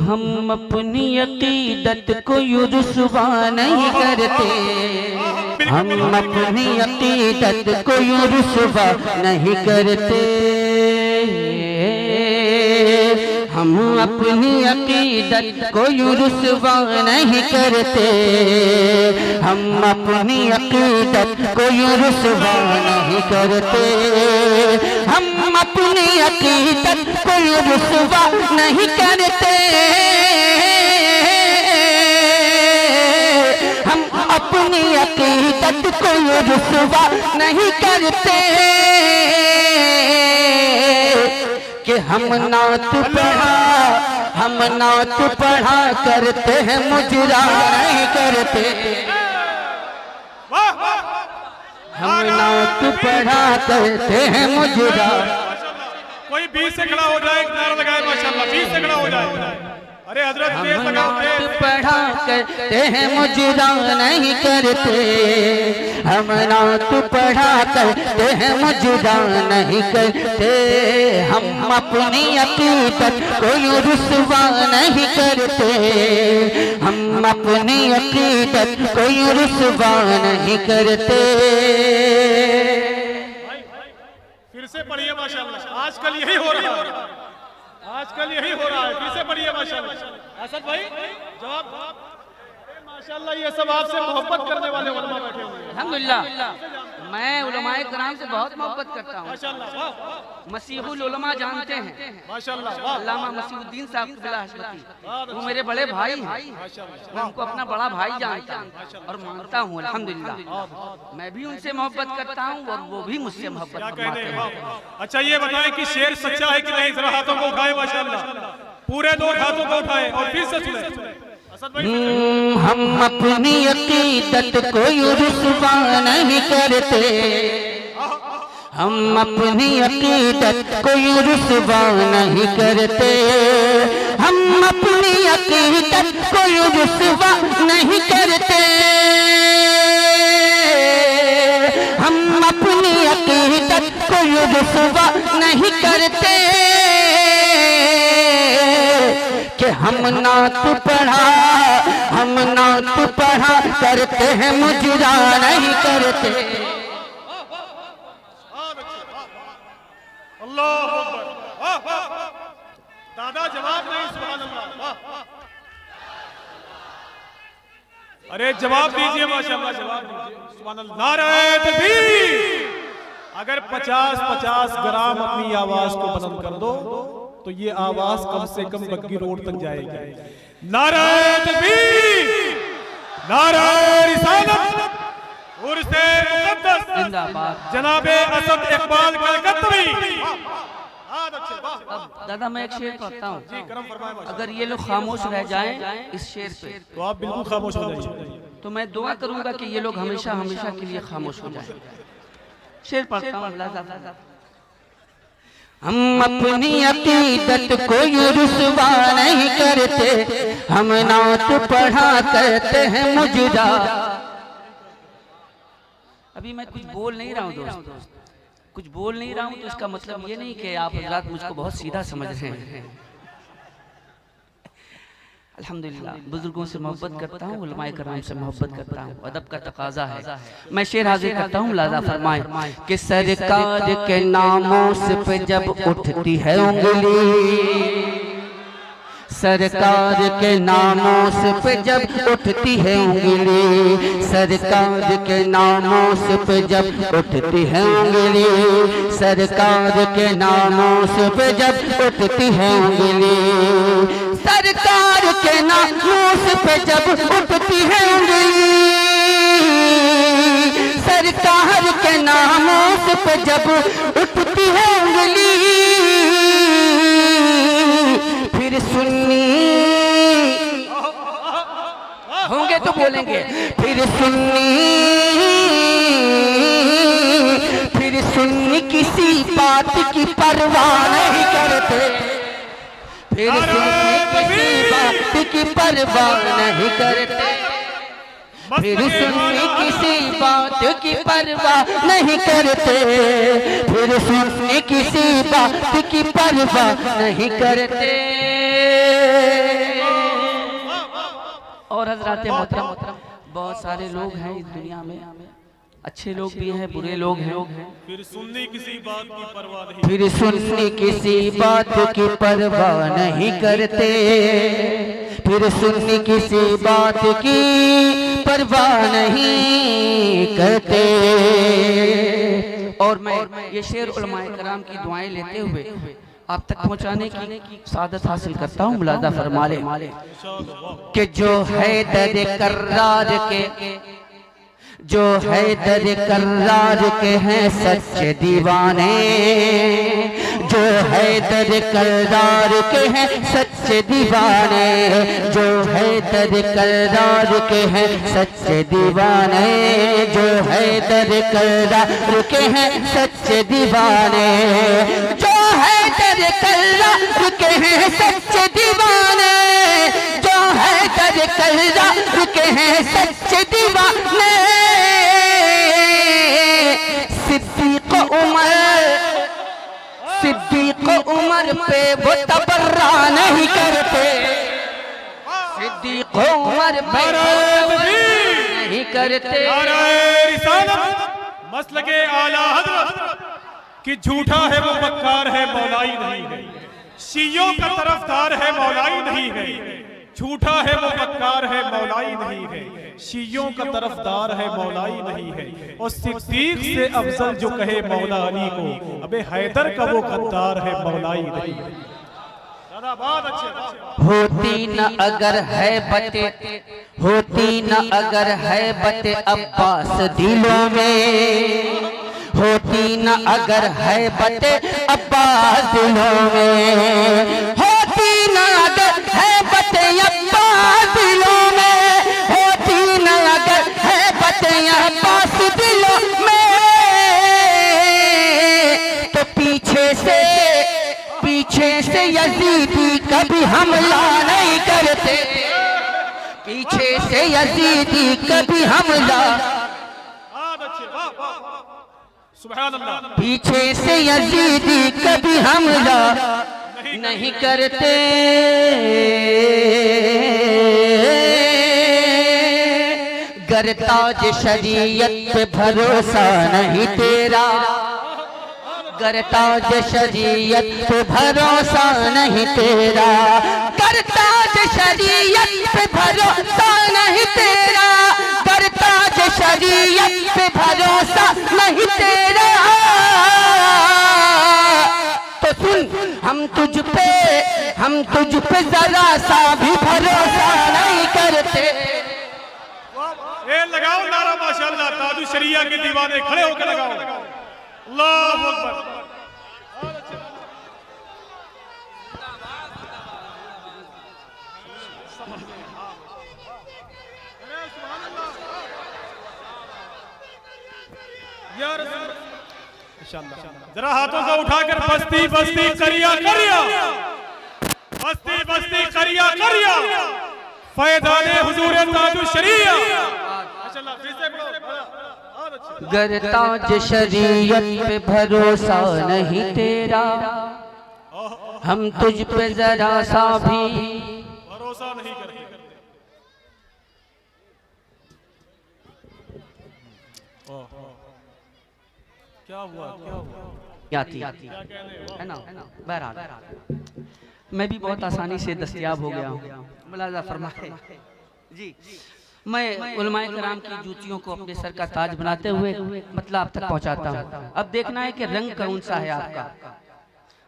हम अपनी अकीदत को यूं रुसवा नहीं करते, हम अपनी अकीदत को यूं रुसवा नहीं करते, हम अपनी अकीदत को यूं रुसवा नहीं करते, हम अपनी अकीदत को यूं रुसवा नहीं करते, हम अपनी अकीदत को यूं रुसवा नहीं करते, हम अपनी अकीदत को यूं रुसवा नहीं करते कि हम नात पढ़ा, हम नात पढ़ा करते हैं मुजरा नहीं करते, हम नात पढ़ा करते हैं मुजरा। कोई 20 से खड़ा हो जाए, नारा लगाए माशाल्लाह, 20 से खड़ा हो जाए। अरे हजरत हम नात पढ़ा करते हैं मुजरा नहीं करते, हम नात पढ़ा करते हैं मुजरा नहीं करते, हम अपनी अकीदत को यूं रुसवा नहीं करते, हम अपनी अकीदत को यूं रुसवा नहीं करते। फिर से पढ़िए माशाल्लाह, आजकल यही हो रहा है, आजकल यही हो रहा है। फिर से पढ़िए माशाल्लाह। असद भाई जवाब। माशाल्लाह ये सब आपसे मोहब्बत करने वाले उलमा बैठे हुए हैं। अल्हम्दुलिल्लाह मैं उलमाए कराम से बहुत मोहब्बत करता हूँ। माशाल्लाह मसीहुल उलमा जानते हैं, माशाल्लाह अल्लामा मसीहुद्दीन साहब क़िबला हशमती, वो मेरे बड़े भाई हैं, मैं उनको अपना बड़ा भाई जानता हूँ और मानता हूँ अल्हम्दुलिल्लाह। मैं भी उनसे मोहब्बत करता हूँ और वो भी मुझसे मोहब्बत करते हैं। अच्छा ये बताएं कि शेर सच्चा है कि नहीं, जरा हाथों को उठाए माशाल्लाह, पूरे 2 हाथों को उठाए और फिर से सुने। हम अपनी अकीदत को यूं रुसवा नहीं करते, हम अपनी अकीदत को यूं रुसवा नहीं करते, हम अपनी अकीदत को यूं रुसवा नहीं करते, हम अपनी अकीदत को यूं रुसवा नहीं करते कि हम नात पढ़ा, हम नात पढ़ा करते हैं मुजरा नहीं करते। अल्लाह अकबर। दादा जवाब नहीं, सुभान अल्लाह। अरे जवाब दीजिए माशाल्लाह, जवाब दीजिए सुभान अल्लाह। नारे तकबीर। अगर 50-50 ग्राम अपनी आवाज को बुलंद कर दो तो ये आवाज कम से कम बग्गी रोड तक जाएगी। नारे तकबीर, नारे रिसालत, उर्से मुक़द्दस जिंदाबाद जनाबे असद इकबाल कलकत्तवी। अब दादा मैं एक शेर पढ़ता हूँ, अगर ये लोग खामोश रह जाएं इस शेर पे तो आप बिल्कुल खामोश हो जाइए। तो मैं दुआ करूंगा कि ये लोग हमेशा हमेशा के लिए खामोश हो जाएं। शेर पढ़ता हूँ। हम अपनी अकीदत को यूं रुसवा नहीं करते, हम नात पढ़ा करते हैं मुजरा। अभी मैं कुछ बोल नहीं रहा हूँ दोस्तों, कुछ बोल नहीं रहा हूँ तो इसका मतलब ये नहीं कि आप हज़रात मुझको बहुत सीधा समझ रहे हैं। अल्हम्दुलिल्लाह बुजुर्गों से मोहब्बत करता हूँ, उलमाए कराम से मोहब्बत करता हूँ, अदब का तकाजा है। मैं शेर हाजिर करता हूँ, मुलाज़ा फरमाएं कि सरकार के नामों पे जब उठती है उंगली, सरकार के नामों पे जब उठती है उंगली, सरकार के नामों पे जब उठती है उंगली, सरकार के नामों पे जब उठती है उंगली, सरकार के नामों पे जब उठती है उंगली, सरकार के नामों पे जब उठती है उंगली, फिर सुन्नी होंगे तो बोलेंगे, फिर सुन्नी किसी बात की परवाह नहीं करते, फिर सुन्नी किसी बात की परवाह नहीं करते, फिर सुन्नी किसी बात की परवाह नहीं करते, फिर सुन्नी किसी बात की परवाह नहीं करते। और हजरात मोहतरम, बहुत सारे लोग हैं इस दुनिया में, अच्छे लोग भी हैं, बुरे लोग हैं। फिर सुन्नी किसी बात की परवाह नहीं, फिर सुन्नी किसी बात की परवाह नहीं करते, फिर सुन्नी किसी बात की परवाह नहीं करते। और मैं ये शेर उलमाए कराम की दुआएं लेते हुए आप तक पहुंचाने की सादत हासिल करता हूँ। मुलाजा फरमा ले कि जो है दर कर्रार के, जो है दर कर्रार के हैं सच्चे दीवाने, जो है दर कर्रार के हैं सच्चे दीवाने, जो है दर कर्रार के हैं सच्चे दीवाने, जो है दर कर्रार के हैं सच्चे दीवाने, जो है दर कर्रार के हैं सच्चे दीवाने, जो है दर कर्रार के हैं सच्चे दीवाने। सिद्दीक उमर पे वो तबर्रा नहीं करते, सिद्दीक उमर पे नहीं करते। मसलके आला हज़रत कि झूठा है वो मक्कार है मौलाई नहीं है, शियों का तरफदार है मौलाई नहीं है, झूठा है वो मक्कार है मौलाई नहीं है, शियों का तरफदार है मौलाई नहीं है। और सिद्दीक से अफजल जो कहे मौला अली को, अबे हैदर का वो गद्दार है मौलाई नहीं है। होती न अगर है बते, होती न अगर है बते अब्बास दिलों में, होती न अगर है बते अब्बास दिलों में, होती न अगर है बते अब्बास दिलों में, होती न अगर है बते अब्बास दिलों में, तो पीछे से यजीदी कभी हमला नहीं करते, पीछे से यजीदी कभी हमला, पीछे से यजीदी कभी हमला नहीं करते। गर ताज शरीयत पे भरोसा नहीं तेरा, गर ताज शरीयत पे भरोसा नहीं तेरा, गर ताज शरीयत पे भरोसा नहीं तेरा, गर ताज शरीयत पे भरोसा नहीं तेरा, तो सुन हम तुझ पे जरा सा भी भरोसा नहीं करते। ये लगाओ नारा माशाअल्लाह, ताजु शरिया के दीवाने खड़े होकर लगाओ, अल्लाहु अकबर। जरा हाथों को उठाकर बस्ती बस्ती करिया करिया, बस्ती बस्ती करिया करिया, फैज़ाने हुजूर ताजु शरिया। गर ताज शरीयत पे भरोसा नहीं तेरा, हम तुझ पे जरा सा भी भरोसा नहीं करते। क्या हुआ क्या थी है ना। बहरहाल मैं भी बहुत आसानी से दस्तयाब हो गया हूँ। मुलाजा फरमाए जी, मैं उलमाए कराम की जूतियों को अपने सर का ताज बनाते हुए मतलब आप तक पहुँचाता हूँ। अब देखना है कि रंग कौन सा है आपका,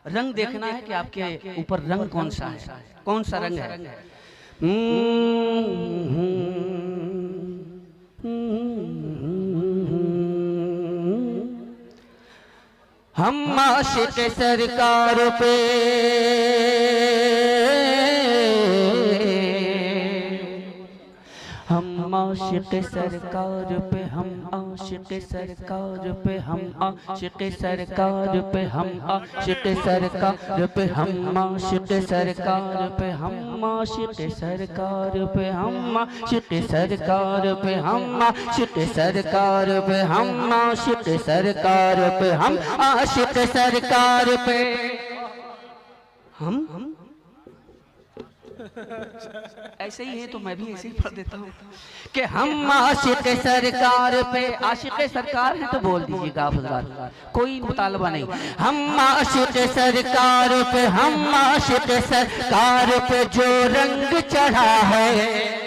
रंग देखना है कि आपके ऊपर रंग कौन सा है, कौन सा रंग है। हम आशिक सरकार पे हम आशिक सरकार पे, हम आशिक सरकार पे, हम आशिक सरकार पे, हम आशिक सरकार पे, हम आशिक सरकार पे, हम आशिक सरकार पे, हम आशिक सरकार पे, हम आशिक सरकार पे, हम आशिक सरकार पे, हम आशिक सरकार पे, हम ऐसे ही है तो मैं भी ऐसे ही पढ़ देता हूँ कि हम आशिक सरकार पे, आशिक सरकार है तो बोल दीजिएगा आप हज़रात, कोई मुतालबा नहीं। हम आशिक सरकार पे, हम आशिक सरकार पे जो रंग चढ़ा है,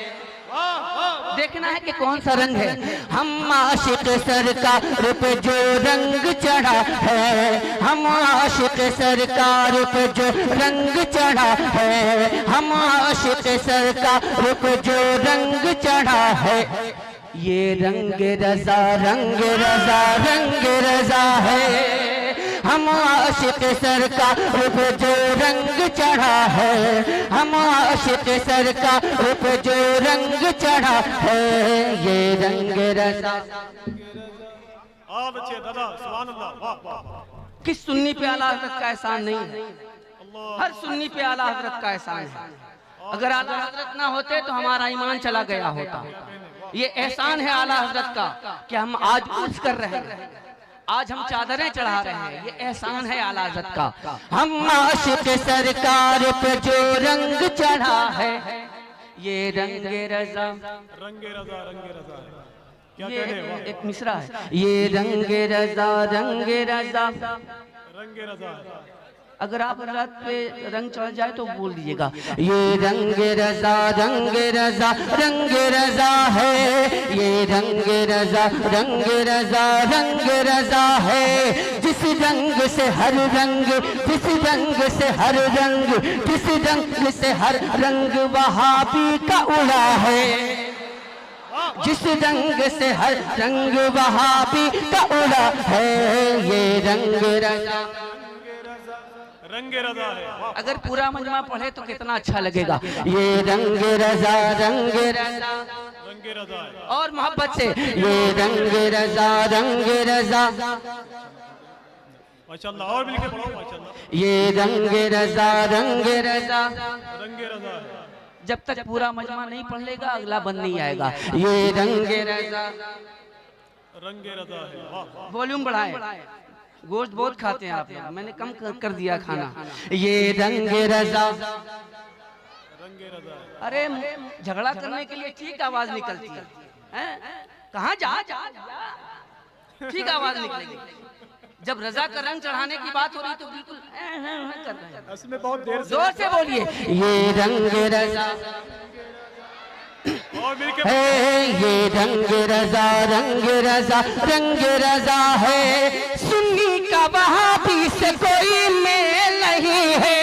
देखना है कि कौन सा रंग है। हम आशिक सरकार पे जो रंग चढ़ा है, हम आशिक सरकार पे जो रंग चढ़ा है, हम आशिक सरकार पे जो रंग चढ़ा है, ये रंग रजा, रंग रजा, रंग रजा है। हम आशिक सरकार पे जो रंग चढ़ा है, हम आशिक सरकार पे जो रंग चढ़ा है, ये रंग रजा। आप अच्छे दादा, सुभान अल्लाह, वाह वाह। किस सुन्नी पे आला हजरत का एहसान नहीं है? हर सुन्नी पे आला हजरत का एहसान है। अगर आला हजरत ना होते तो हमारा ईमान चला गया होता। ये एहसान है आला हजरत का कि हम आज उर्स कर रहे हैं, आज हम चादरें चढ़ा रहे हैं, ये एहसान है आला हज़रत का। हम आशिक सरकार पे जो रंग चढ़ा है, ये रंग रजा, रंग रजा, रंग रजा है। क्या ये कह रहे हैं? एक मिसरा है, ये रंग रजा, रंग रजा, रंग रजा है। अगर आप हज़रत पे रंग चढ़ जाए तो बोल दीजिएगा, ये रंग रजा, रंग रजा, रंग रजा है, ये रंग रजा, रंग रजा, रंग रजा है। जिस रंग से हर रंग, जिस रंग से हर रंग, जिस रंग से हर रंग वहाबी का उड़ा है, जिस रंग से हर रंग वहाबी का उड़ा है, ये रंग रजा, रंग रजा है। अगर पूरा मजमा पढ़े तो कितना अच्छा लगेगा। ये रंग रजा, रंग रजा, रंग रजा है। और मोहब्बत से ये रंग रजा, रंग रजा, माशाअल्लाह, और मिलके पढ़ो माशाअल्लाह। ये रंग रजा, रंग रजा, रंग रजा है। जब तक पूरा मजमा नहीं पढ़ लेगा अगला बंद नहीं आएगा। ये रंग रजा, रंग रजा है। वाह। वॉल्यूम बढ़ाएं, गोश्त बहुत खाते हैं आप लोग, मैंने कम कर दिया खाना। ये रंग रजा, रंग रजा है। अरे झगड़ा करने के लिए ठीक आवाज निकलती है, हैं? कहाँ जा जा ठीक आवाज निकलेगी। जब रजा का रंग चढ़ाने की बात हो रही तो बिल्कुल कर रहे हैं। इसमें बहुत देर से, जोर से बोलिए, ये रंग रजा और मिलके है, ये रंग रजा, रंग रजा, रंग रजा है। सुन्नी का वहाबी से कोई मेल नहीं है,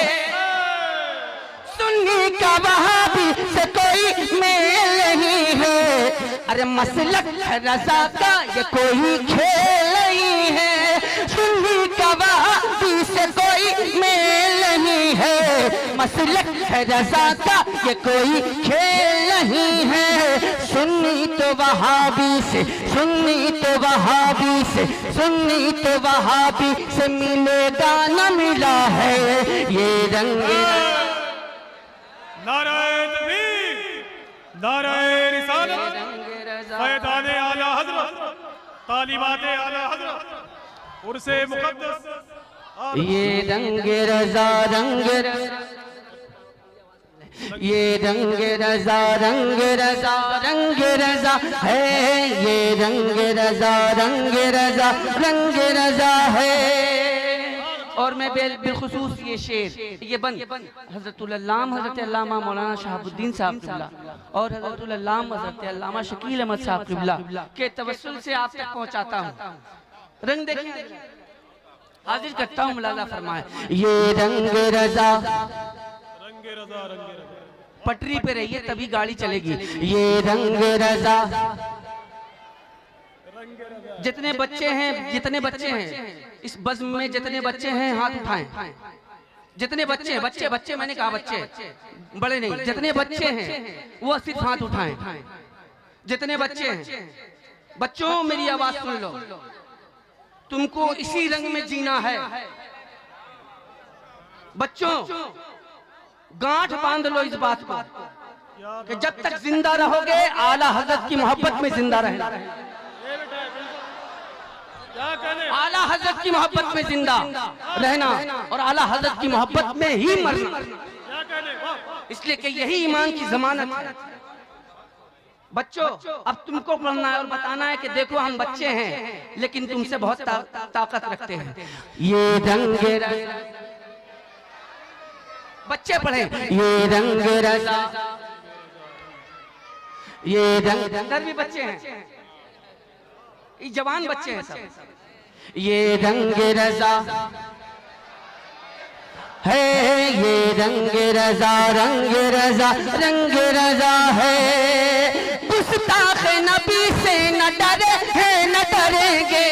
सुन्नी का वहाबी से कोई मेल नहीं है। अरे मसलक है रजा का ये कोई खेल नहीं है, सुन्नी का वहाबी से कोई मेल नहीं है। मसलक है रजा का ये कोई खेल नहीं है। सुन्नी तो वहाबी से, सुन्नी तो वहाबी से, सुन्नी तो वहाबी से मिलेगा न मिला है, ये रंग। नाराए तकबीर, नाराए रिसालत, फैज़ाने आला हज़रत, तालिबाते आला हज़रत, उर्से मुक़द्दस। ये रंग रजा, रंग रजा, ये रंग रजा, रंग रजा, रंग रजा है। ये रंग रजा, रंग रजा, रंग रजा है। और मैं बिलखुसूस ये शेर, ये बंद हज़रतुल अल्लामा हज़रत अल्लामा मौलाना शहाबुद्दीन साहब क़िबला और हज़रतुल अल्लामा हज़रत अल्लामा शकील अहमद साहब क़िबला के तवस्सुल से आप तक पहुँचाता हूँ। रंग देखिए, हाजिर करता हूँ, मुलाज़ा फरमाए। ये रंग रजा, रंग रजा, रंग रजा, पटरी पे रहिए तभी गाड़ी चलेगी। ये रंग रजा, जितने बच्चे हैं, जितने बच्चे हैं इस बज़्म में, जितने बच्चे हैं हाथ उठाएं। जितने बच्चे, बच्चे बच्चे मैंने कहा बच्चे, बड़े नहीं, जितने बच्चे हैं वो सिर्फ हाथ उठाएं। जितने बच्चे हैं, बच्चों मेरी आवाज सुन लो, तुमको इसी रंग में जीना है। बच्चों गांठ बांध लो इस बात को कि जब तक जिंदा रहोगे आला हजरत की मोहब्बत में जिंदा रहना, आला हजरत की मोहब्बत में जिंदा रहना और आला हजरत की मोहब्बत में ही मरना। इसलिए कि यही ईमान की जमानत है। बच्चों, अब तुमको पढ़ना है और बताना है कि देखो हम बच्चे हैं लेकिन तुमसे बहुत ताकत रखते हैं। ये रंग बच्चे पढ़े, ये रंग रजा, ये रंग अंदर भी बच्चे हैं, ये जवान बच्चे हैं सब। ये रंग रजा है, ये रंग रजा, रंग रजा, रंग रजा है। गुस्ताख नबी से न डरे हैं न डरेंगे,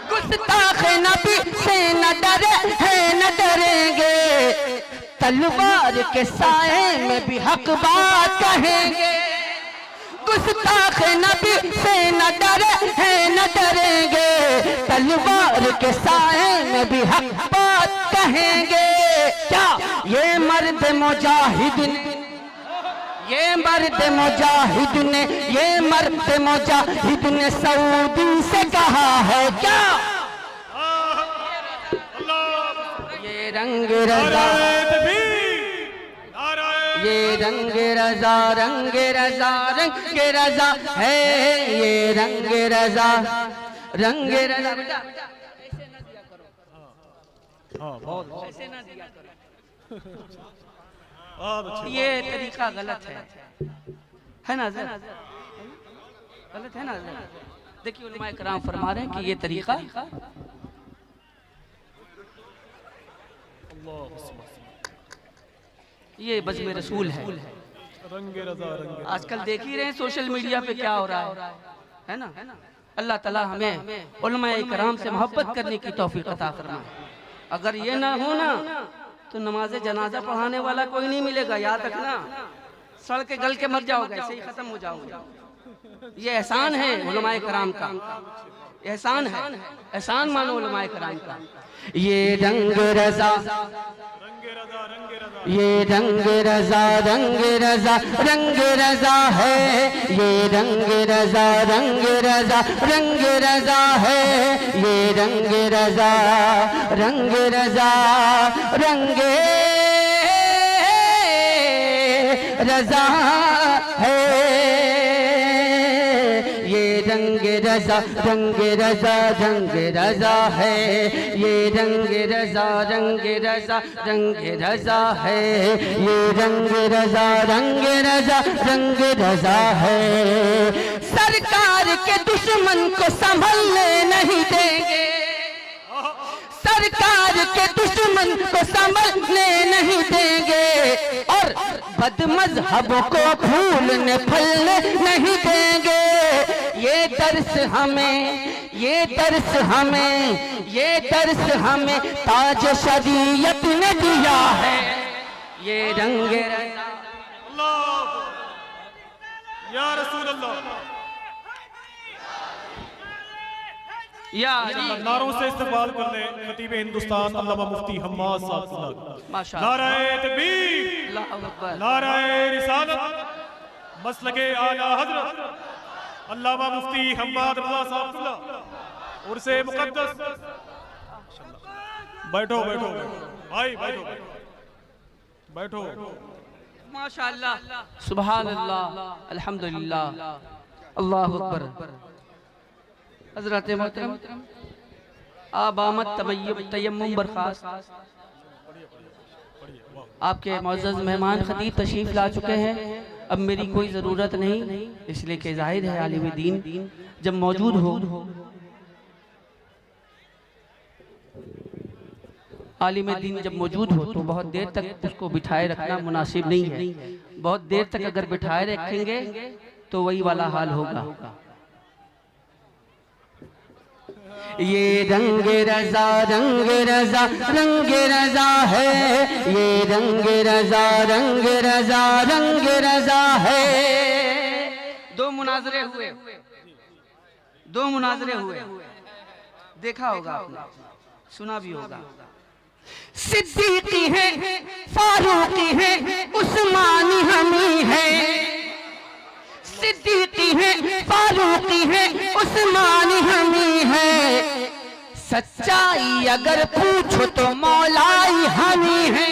गुस्ताख नबी से न डरे हैं न डरेंगे। तलवार के साए में भी हक बात कहेंगे, गुस्ताख नबी से न डरे हैं न डरेंगे। तलवार के साए में भी हक बात कहेंगे। क्या ये मर्द मुजाहिद ने, ये मर्द मुजाहिद ने, ये मर्द मुजाहिद ने सऊदी से कहा है क्या? ये रंग रजा, ये रंग रजा, रंग रजा, रंग रजा है। ये रंग रजा, रंग रजा। बेटा ऐसे ना दिया करो, ये तरीका गलत है ना? गलत है ना? देखिए उलमा इकराम फरमा रहे हैं कि ये तरीका ये बज़्म रसूल है। आजकल देख ही रहे हैं सोशल मीडिया पे क्या हो रहा है ना? अल्लाह ताला हमें उलमा इकराम से मोहब्बत करने की तौफीक अता फरमाए। अगर ये ना हो ना तो नमाज जनाजा पढ़ाने वाला कोई नहीं मिलेगा, याद रखना। सड़ के गल के मर जाओगे, ऐसे ही खत्म हो जाओगे। ये एहसान है उलमाए कराम का, एहसान है, एहसान मानो उलमाए कराम का। ये रंग रजा, ये रंग रजा, रंग रजा, रंग रजा है। ये रंग रजा, रंग रजा, रंग रजा है। ये रंग रजा, रंग रजा, रंग रजा है। ये रंग रजा, रंग रजा, रंग रजा है। ये रंग रजा, रंग रजा, रंग रजा है। ये रंग रजा, रंग रजा, रंग रजा है। सरकार के दुश्मन को संभलने नहीं देंगे, सरकार के दुश्मन को संभलने नहीं देंगे। और बदमज़हबों को फूलने फलने नहीं देंगे। ये दर्स हमें, ये दर्स हमें, ये दर्स हमें ताज शरीयत ने दिया है। ये रंग या रसूल अल्लाह, या नारों से इस्तेमाल कर ले खतीब हिंदुस्तान अल्लामा मुफ्ती हम्माद साहब। माशाअल्लाह, नाराए तकबीर, अल्लाहु अकबर, नाराए रिसालत, मसलके आला हजरत अल्लामा मुफ्ती हम्माद रज़ा साहब उर्से मुक़द्दस। बैठो बैठो भाई, बैठो बैठो। माशाअल्लाह, सुभान अल्लाह, अल्हम्दुलिल्लाह, अल्लाहु अकबर। हज़रत मोहतरम आबामत तयम्मुम बरखास्त, आपके मुअज़्ज़ज़ मेहमान खतीब तशरीफ ला चुके हैं। अब मेरी कोई ज़रूरत नहीं, इसलिए कि जाहिर है आलिम दीन जब मौजूद हो, आलिम दीन जब मौजूद हो तो बहुत देर तक उसको बिठाए रखना मुनासिब नहीं है। बहुत देर तक अगर बिठाए रखेंगे तो वही वाला हाल होगा। ये रंग रजा, रंग रजा, रंग रजा है। ये रंग रजा, रंग रजा, रंग रजा है। दो मुनाजरे हुए, दो मुनाजरे हुए, देखा होगा आपने, सुना भी होगा। सिद्दीकी है, फारूकी है, उस्मानी हमी है। सिद्दीकी है, फारूकी है, उस्मानी हमी है। सच्चाई अगर पूछो तो मौलाई हमी है।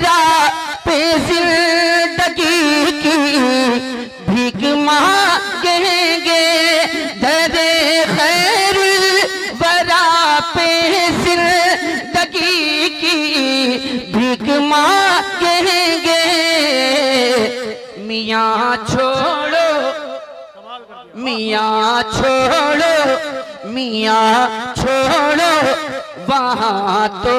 वरा पे जिंदगी की भीख मांगेंगे, दरे खैर वरा पे जिंदगी की भीख मांगेंगे। मियाँ छोड़ो, मियाँ छोड़ो, मियाँ छोड़ो, वहाँ तो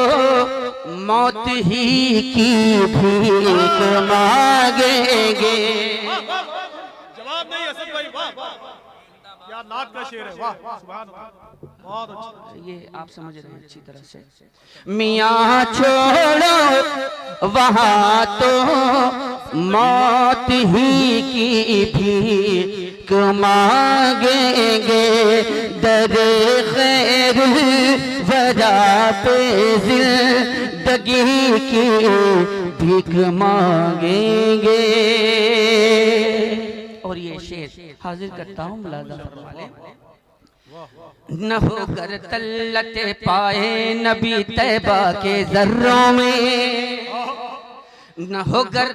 मौत ही की भीख मांगेंगे। जवाब नहीं असद भाई, वाह वाह, क्या नात का शेर है, वाह सुभान अल्लाह, बहुत अच्छा। ये आप समझ रहे हैं अच्छी तरह से। मियाँ छोड़ो, वहाँ तो मौत ही की भीख मांगेंगे, दरे खैर वरा पे जिंदगी की भीख मांगेंगे। और ये शेर हाजिर करता हूँ, मुलाजा फरमा लें। न होकर तल्लते पाए नबी तैबा के जर्रों में, न होकर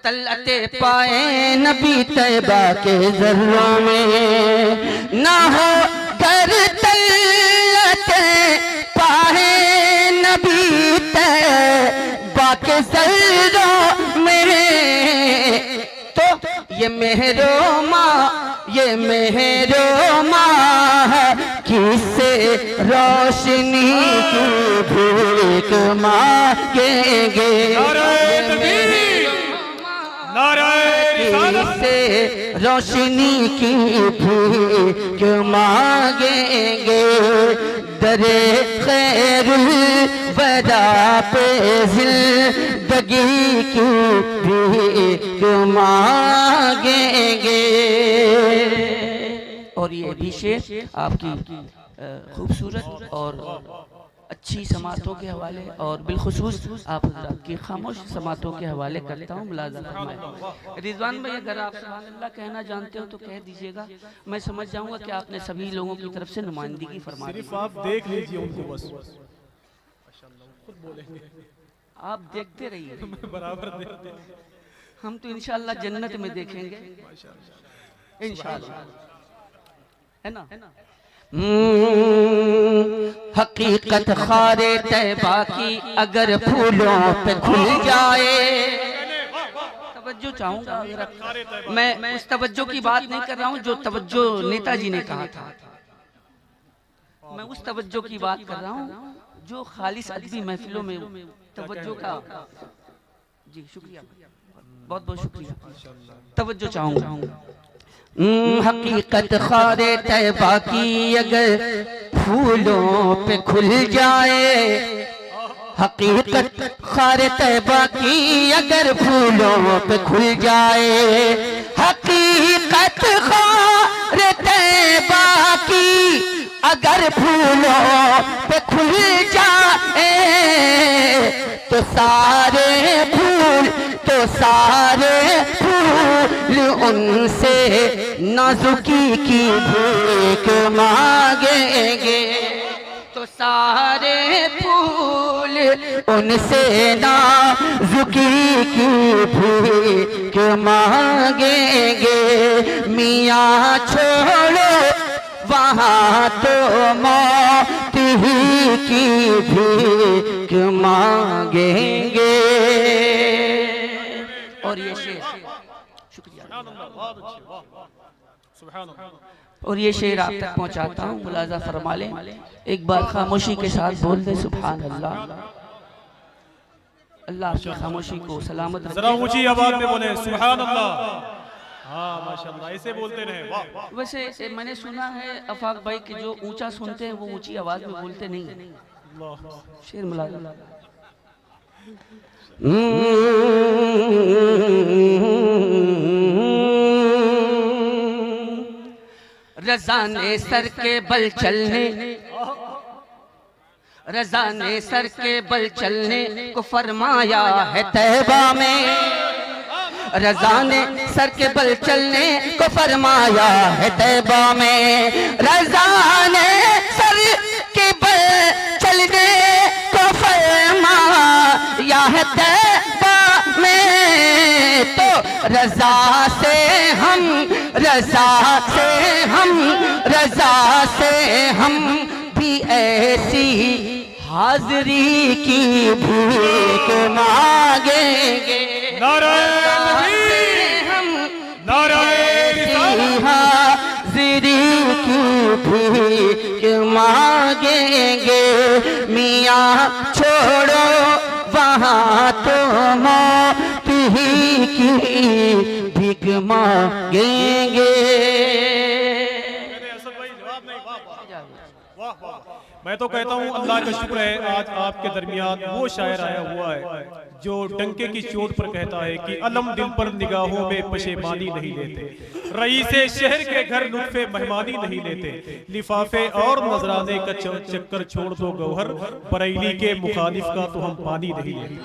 तल्लते पाए नबी तैबा के जर्रों में, न होकर तल्लते पाए नबी तैबा के जर्रों में, तो ये मेहरो माँ, ये मेहरो माँ किससे रोशनी की भीख मांगेंगे। किससे रोशनी की भीख मांगेंगे, दरे खैर वरा पे जिंदगी की भीख मांगेंगे। और ये भी शेर आपकी खूबसूरत और अच्छी समातों के हवाले और बिलखुसूस आप हज़रात की खामोश समातों के हवाले करता हूँ, मुलाज़ा फरमाएं। रिजवान भाई अगर आप सुभान अल्लाह कहना जानते हो तो कह दीजिएगा, मैं समझ जाऊंगा कि आपने सभी लोगों की तरफ से नुमाइंदगी फरमा दी। सिर्फ आप देख लीजिए उनको बस, खुद बोलेंगे, आप देखते रहिए, बराबर देखते हैं। हम तो इंशाअल्लाह जन्नत में देखेंगे इंशाअल्लाह, है ना। हकीकत खारे तैबा की अगर फूलों पे खुल जाए, तवज्जो चाहूंगा, मैं उस तवज्जो की बात नहीं कर रहा हूँ जो तवज्जो नेताजी ने कहा था, मैं उस तवज्जो की बात कर रहा हूँ जो खालिस अदबी महफिलों में तवज्जो का। जी शुक्रिया, बहुत बहुत शुक्रिया, तवज्जो चाहूंगा। हकीकत खारे तैबा की अगर फूलों पे खुल जाए, हकीकत खारे तैबा की अगर फूलों पे खुल जाए, हकीकत खारे तैबा की अगर फूलों पे खुल जाए, तो सारे फूल, तो सारे फूल उनसे नाजुकी की भीख मांगेंगे, तो सारे फूल उनसे नाजुकी की भीख मांगेंगे। मियाँ छोड़ो, वहाँ तो मौत ही की भीख मांगेंगे। और ये शेर, शुक्रिया, और ये शेर आप तक पहुंचाता हूँ, मुलाजा फरमा लें। एक बार खामोशी के साथ बोल दे सुभान अल्लाह। अल्लाह आपकी खामोशी को सलामत रखे। जरा ऊंची आवाज में बोले सुभान अल्लाह। हाँ माशाल्लाह, ऐसे बोलते रहे, वाह वाह। वैसे मैंने सुना है अफाक भाई कि जो ऊंचा सुनते हैं वो ऊंची आवाज में बोलते नहीं। शेर मुलाजा। रज़ा ने सर के बल चलने, रज़ा ने सर के बल चलने को फरमाया है तैबा में, रज़ा ने सर के बल चलने को फरमाया है तैबा में, रज़ा ने सर के बल चलने को फरमाया है तैबा रजा से हम, रजा से हम, रजा से हम भी ऐसी हाजिरी की भीख मांगेंगे। हाजिरी की भीख मांगेंगे। मियाँ छोड़ो वहाँ तो मौत ही की भीख मांगेंगे। मैं तो कहता हूँ अल्लाह का शुक्र है आज आपके दरमियान वो शायर आया हुआ है जो डंके की चोट पर कहता है कि अलम दिल पर निगाहों में पशेमानी नहीं लेते, रईसे शहर के घर लुत्फे मेहमानी नहीं लेते, लिफाफे और नजराने का चक्कर छोड़ दो गौहर, बरेली के मुखालिफ का तो हम पानी नहीं लेते।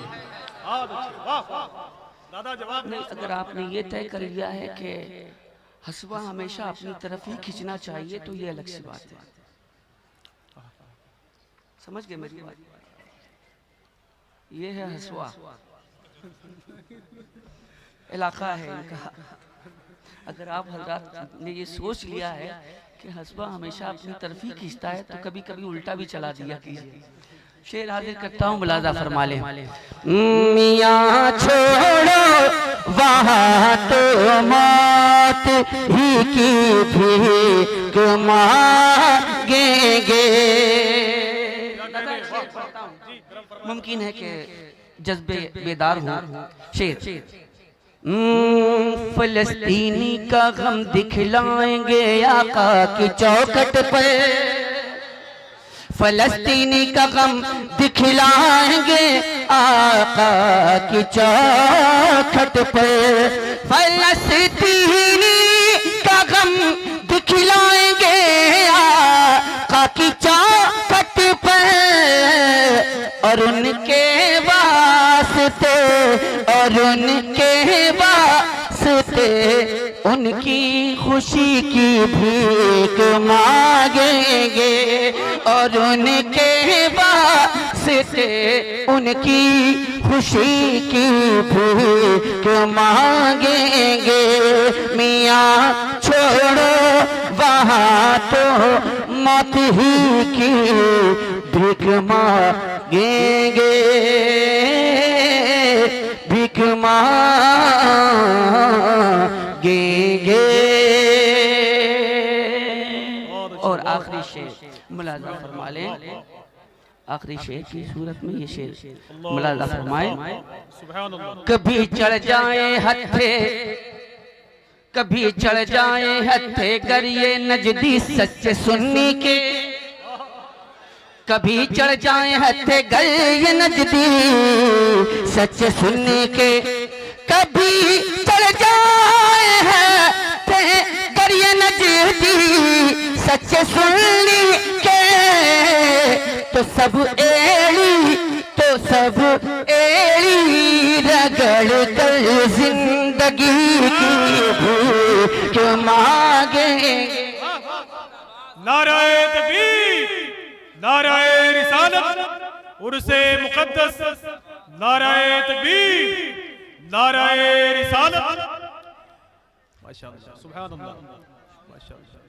दादा जवाब नहीं, अगर आपने ये तय कर लिया है कि हसवा हमेशा अपनी तरफ ही खींचना चाहिए तो ये अलग सी बात है। समझ गए मेरी बात? ये है हसवा, इलाका है इनका। अगर आप हजरात ने ये सोच लिया है कि हसवा हमेशा अपनी तरफ ही खींचता है तो कभी कभी उल्टा भी चला दिया कीजिए। शेर हाजिर करता हूँ, मुलाजा फरमा ले। मियाँ छोड़ो वहाँ तो मौत ही की भीख मांगेंगे। मुमकिन है कि जज्बे बेदार हो। शेर फलस्तीनी का गम दिखलाएंगे आका की चौखट पर, फलस्तीनी का गम दिखलाएंगे आका की चौखट पर, फलस्तीनी का गम दिखलाएंगे आका की चौखट पर, और उनके वास्ते, और उनके वास्ते उनकी खुशी की भीख मांगेंगे, और उनके वास्ते उनकी खुशी की भीख मांगेंगे। मियाँ छोड़ो वहाँ तो मौत ही की भीख मांगेंगे, भीख मांगेंगे। और आखिरी शेर मुलाजा फरमा लें। आखिरी शेर की सूरत में ये शेर मुलाजा फरमाए। कभी चढ़ जाए हत्थे, कभी चढ़ जाए हत्थे करिए नजदी सच्चे सुन्नी के, कभी चढ़ जाए हत्थे गए नजदी सच्चे सुन्नी के, कभी चढ़ जाए हत्थे करिए नजदी सच्चे सुन्नी के, तो सब एड़ी, तो सब एड़ी रगड़ कर जिंदगी की भूख मांगेंगे। नाराए तकबीर, नाराए रिसालत, उर्से मुकद्दस, नाराए तकबीर, नाराए रिसालत। माशाअल्लाह, सुभान अल्लाह, माशाअल्लाह।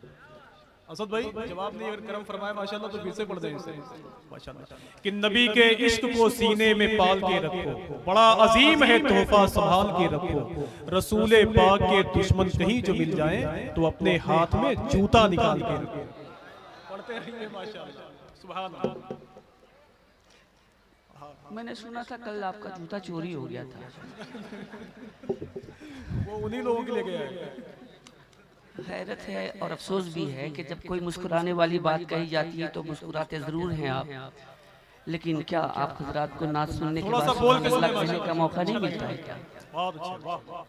असद भाई जवाब नहीं अगर करम फरमाए माशाअल्लाह तो फिर से पढ़ दें इसे माशाअल्लाह। कि नबी के इश्क को सीने में पाल के रखो, बड़ा अजीम है तोहफा संभाल के रखो, रसूले पाक के दुश्मन कहीं जो मिल जाए तो अपने हाथ में जूता निकाल के रखो। पढ़ते रहिए माशाअल्लाह, सुभान अल्लाह। मैंने सुना था कल आपका जूता चोरी हो गया था। वो उन्हीं लोगों के लिए गया है। हैरत है और अफसोस भी है कि जब कोई मुस्कुराने वाली बात कही जाती है तो मुस्कुराते जरूर हैं आप, लेकिन क्या आप हजरात को नाच सुनने के बाद सुभान अल्लाह कहने का मौका नहीं मिलता है?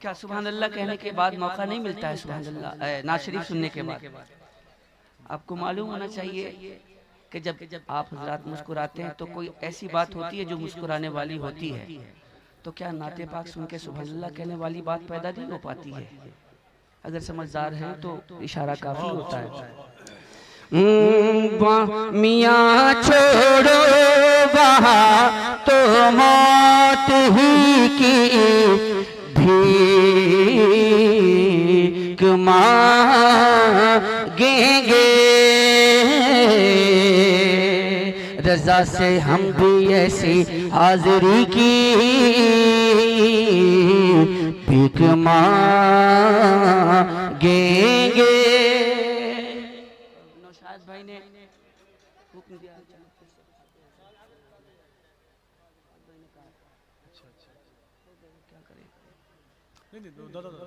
क्या सुभान अल्लाह कहने के बाद मौका नहीं मिलता है? सुभान अल्लाह नाच शरीफ सुनने के बाद आपको मालूम होना चाहिए कि जब आप हजरात मुस्कुराते हैं तो कोई ऐसी बात होती है जो मुस्कुराने वाली होती है, तो क्या नाते पाक सुन के सुभान अल्लाह कहने वाली बात पैदा नहीं हो पाती है? अगर समझदार हैं तो इशारा काफी होता है। मियाँ छोड़ो वहाँ तो मौत ही की भी मांगेंगे, रजा से हम भी ऐसी हाजिरी की भीख मांगेंगे। नौशाद भाई ने हुक्म दिया, नहीं, दादा